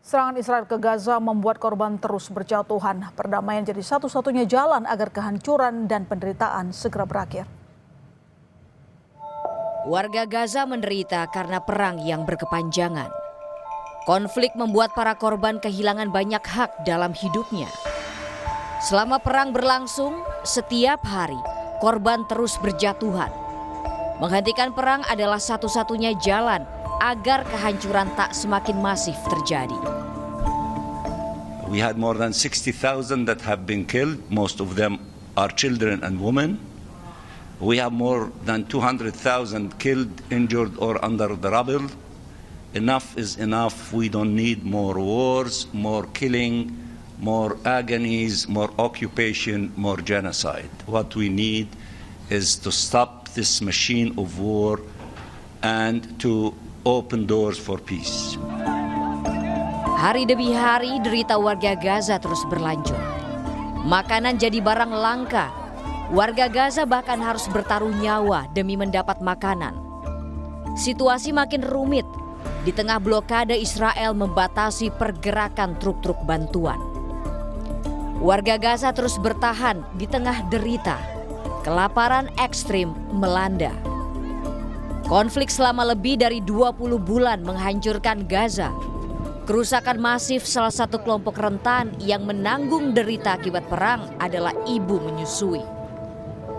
Serangan Israel ke Gaza membuat korban terus berjatuhan. Perdamaian jadi satu-satunya jalan agar kehancuran dan penderitaan segera berakhir. Warga Gaza menderita karena perang yang berkepanjangan. Konflik membuat para korban kehilangan banyak hak dalam hidupnya. Selama perang berlangsung, setiap hari korban terus berjatuhan. Menghentikan perang adalah satu-satunya jalan agar kehancuran tak semakin masif terjadi. We had more than 60,000 that have been killed. Most of them are children and women. We have more than 200,000 killed, injured, or under the rubble. Enough is enough. We don't need more wars, more killing, more agonies, more occupation, more genocide. What we need is to stop this machine of war and to open doors for peace. Hari demi hari derita warga Gaza terus berlanjut. Makanan jadi barang langka. Warga Gaza bahkan harus bertaruh nyawa demi mendapat makanan. Situasi makin rumit di tengah blokade Israel membatasi pergerakan truk-truk bantuan. Warga Gaza terus bertahan di tengah derita. Kelaparan ekstrim melanda. Konflik selama lebih dari 20 bulan menghancurkan Gaza. Kerusakan masif salah satu kelompok rentan yang menanggung derita akibat perang adalah ibu menyusui.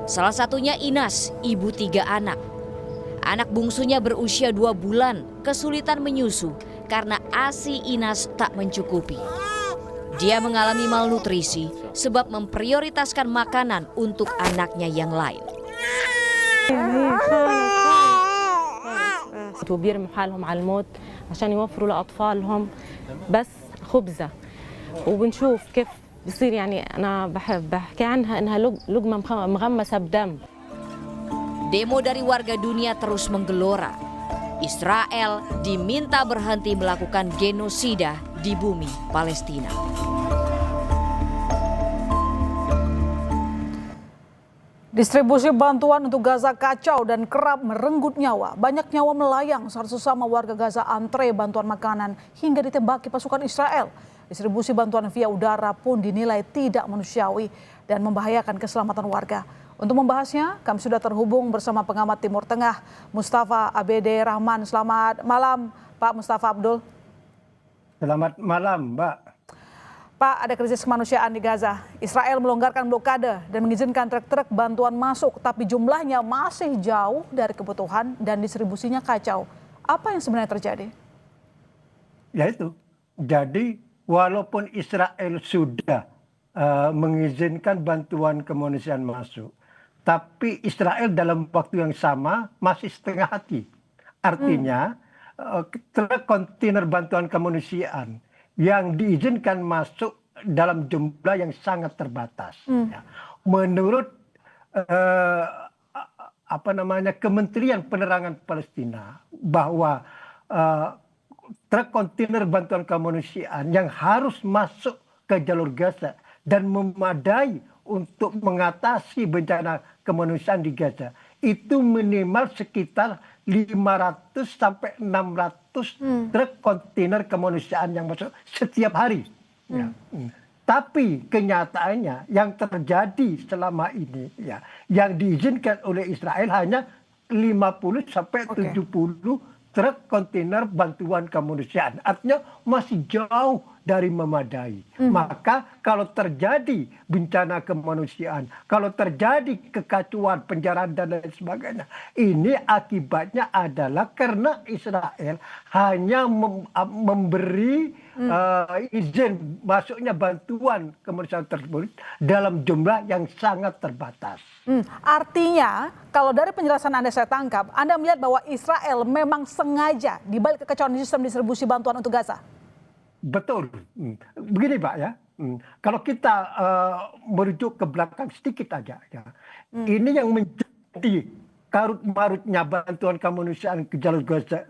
Salah satunya Inas, ibu 3 anak. Anak bungsunya berusia 2 bulan kesulitan menyusu karena ASI Inas tak mencukupi. Dia mengalami malnutrisi sebab memprioritaskan makanan untuk anaknya yang lain. وبيرموا حالهم على الموت عشان يوفروا لأطفالهم بس خبزة وبنشوف كيف بصير يعني أنا بحكي عنها إنها لقمة مغمسة بدم. Demo dari warga dunia terus menggelora. Israel diminta berhenti melakukan genosida di bumi Palestina. Distribusi bantuan untuk Gaza kacau dan kerap merenggut nyawa. Banyak nyawa melayang saat sesama warga Gaza antre bantuan makanan hingga ditembaki pasukan Israel. Distribusi bantuan via udara pun dinilai tidak manusiawi dan membahayakan keselamatan warga. Untuk membahasnya, kami sudah terhubung bersama pengamat Timur Tengah, Mustafa ABD Rahman. Selamat malam, Pak Mustafa Abdul. Selamat malam, Mbak. Pak, ada krisis kemanusiaan di Gaza. Israel melonggarkan blokade dan mengizinkan truk-truk bantuan masuk, tapi jumlahnya masih jauh dari kebutuhan dan distribusinya kacau. Apa yang sebenarnya terjadi? Ya itu. Jadi walaupun Israel sudah mengizinkan bantuan kemanusiaan masuk, tapi Israel dalam waktu yang sama masih setengah hati. Artinya truk kontainer bantuan kemanusiaan yang diizinkan masuk dalam jumlah yang sangat terbatas. Ya. Menurut Kementerian Penerangan Palestina bahwa truk kontainer bantuan kemanusiaan yang harus masuk ke jalur Gaza dan memadai untuk mengatasi bencana kemanusiaan di Gaza itu minimal sekitar 500 sampai 600 truk kontainer kemanusiaan yang masuk setiap hari. Ya. Tapi kenyataannya yang terjadi selama ini ya, yang diizinkan oleh Israel hanya 50 sampai 70 truk kontainer bantuan kemanusiaan. Artinya masih jauh dari memadai. Maka kalau terjadi bencana kemanusiaan, kalau terjadi kekacauan, penjarahan dan lain sebagainya, ini akibatnya adalah karena Israel hanya memberi izin masuknya bantuan kemanusiaan tersebut dalam jumlah yang sangat terbatas. Artinya, kalau dari penjelasan Anda saya tangkap, Anda melihat bahwa Israel memang sengaja dibalik kekacauan sistem distribusi bantuan untuk Gaza. Betul. Begini Pak ya, kalau kita merujuk ke belakang sedikit aja, ya, ini yang menjadi karut marutnya bantuan kemanusiaan ke jalur Gaza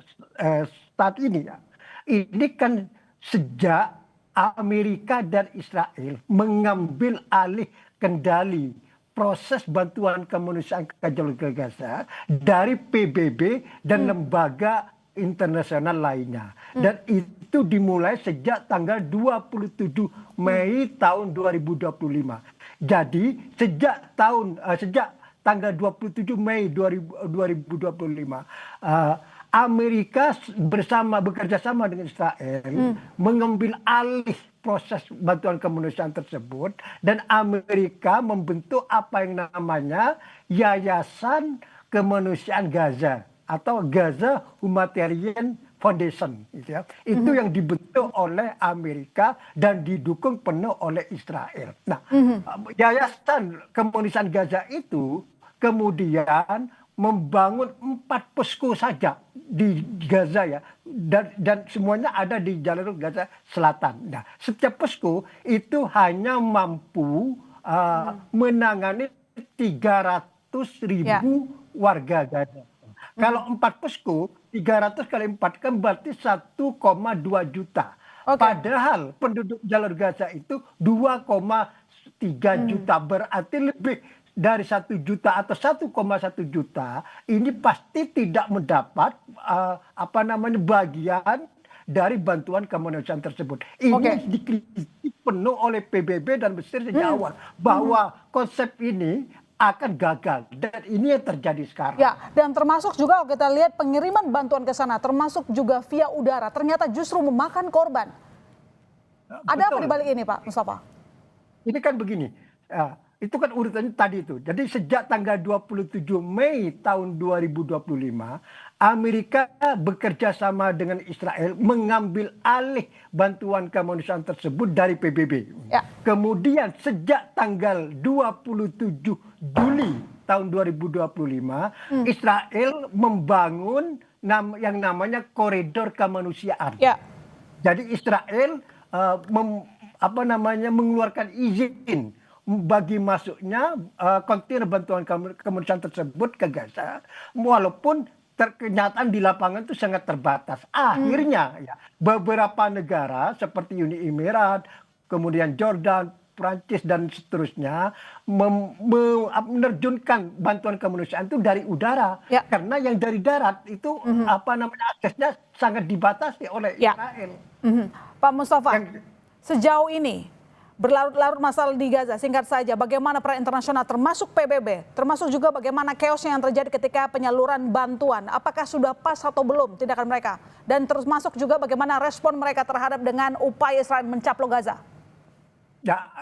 saat ini ya. Ini kan sejak Amerika dan Israel mengambil alih kendali proses bantuan kemanusiaan ke jalur Gaza dari PBB dan lembaga internasional lainnya. Dan itu dimulai sejak tanggal 27 Mei tahun 2025. Jadi sejak tanggal 27 Mei 2025 Amerika bekerja sama dengan Israel mengambil alih proses bantuan kemanusiaan tersebut, dan Amerika membentuk apa yang namanya Yayasan Kemanusiaan Gaza atau Gaza Humanitarian Foundation, gitu ya. Itu yang dibentuk oleh Amerika dan didukung penuh oleh Israel. Nah, Yayasan Kemanusiaan Gaza itu kemudian membangun 4 posko saja di Gaza ya, dan semuanya ada di jalur Gaza Selatan. Nah, setiap posko itu hanya mampu menangani 300.000 warga Gaza. Kalau 4 posko, 300 kali 4 kan berarti 1,2 juta. Padahal penduduk jalur Gaza itu 2,3 juta, berarti lebih dari 1 juta atau 1,1 juta ini pasti tidak mendapat bagian dari bantuan kemanusiaan tersebut. Ini dikritik penuh oleh PBB dan Mesir sejak awal bahwa konsep ini akan gagal, dan ini yang terjadi sekarang. Ya, dan termasuk juga kalau kita lihat pengiriman bantuan ke sana, termasuk juga via udara, ternyata justru memakan korban. Ada apa di balik ini, Pak Mustafa? Ini kan begini, itu kan urutannya tadi itu. Jadi sejak tanggal 27 Mei tahun 2025, Amerika bekerja sama dengan Israel mengambil alih bantuan kemanusiaan tersebut dari PBB. Ya. Kemudian sejak tanggal 27 Juli tahun 2025, Israel membangun yang namanya koridor kemanusiaan. Ya. Jadi Israel mengeluarkan izin bagi masuknya kontainer bantuan kemanusiaan tersebut ke Gaza, walaupun kenyataan di lapangan itu sangat terbatas. Akhirnya ya, beberapa negara seperti Uni Emirat, kemudian Jordan, Prancis dan seterusnya menerjunkan bantuan kemanusiaan itu dari udara, karena yang dari darat itu aksesnya sangat dibatasi oleh Israel. Pak Mustafa, sejauh ini berlarut-larut masalah di Gaza, singkat saja, bagaimana peran internasional termasuk PBB, termasuk juga bagaimana chaosnya yang terjadi ketika penyaluran bantuan, apakah sudah pas atau belum tindakan mereka, dan termasuk juga bagaimana respon mereka terhadap dengan upaya Israel mencaplok Gaza? Ya,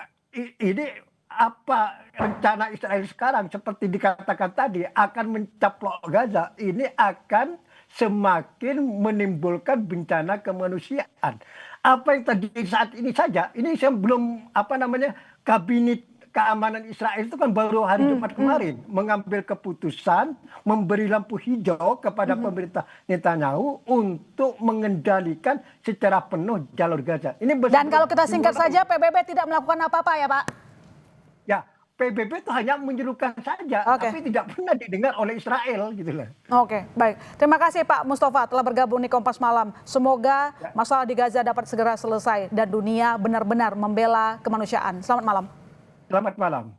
ini apa rencana Israel sekarang seperti dikatakan tadi akan mencaplok Gaza, ini akan semakin menimbulkan bencana kemanusiaan. Apa yang terjadi saat ini saja, ini sebelum kabinet keamanan Israel itu kan baru hari Jumat kemarin mengambil keputusan memberi lampu hijau kepada pemerintah Netanyahu untuk mengendalikan secara penuh jalur Gaza. Dan kalau kita singkat saja, PBB tidak melakukan apa-apa ya, Pak? Ya, PBB itu hanya menyerukan saja, tapi tidak pernah didengar oleh Israel gitu loh. Oke, baik. Terima kasih Pak Mustafa telah bergabung di Kompas Malam. Semoga masalah di Gaza dapat segera selesai dan dunia benar-benar membela kemanusiaan. Selamat malam. Selamat malam.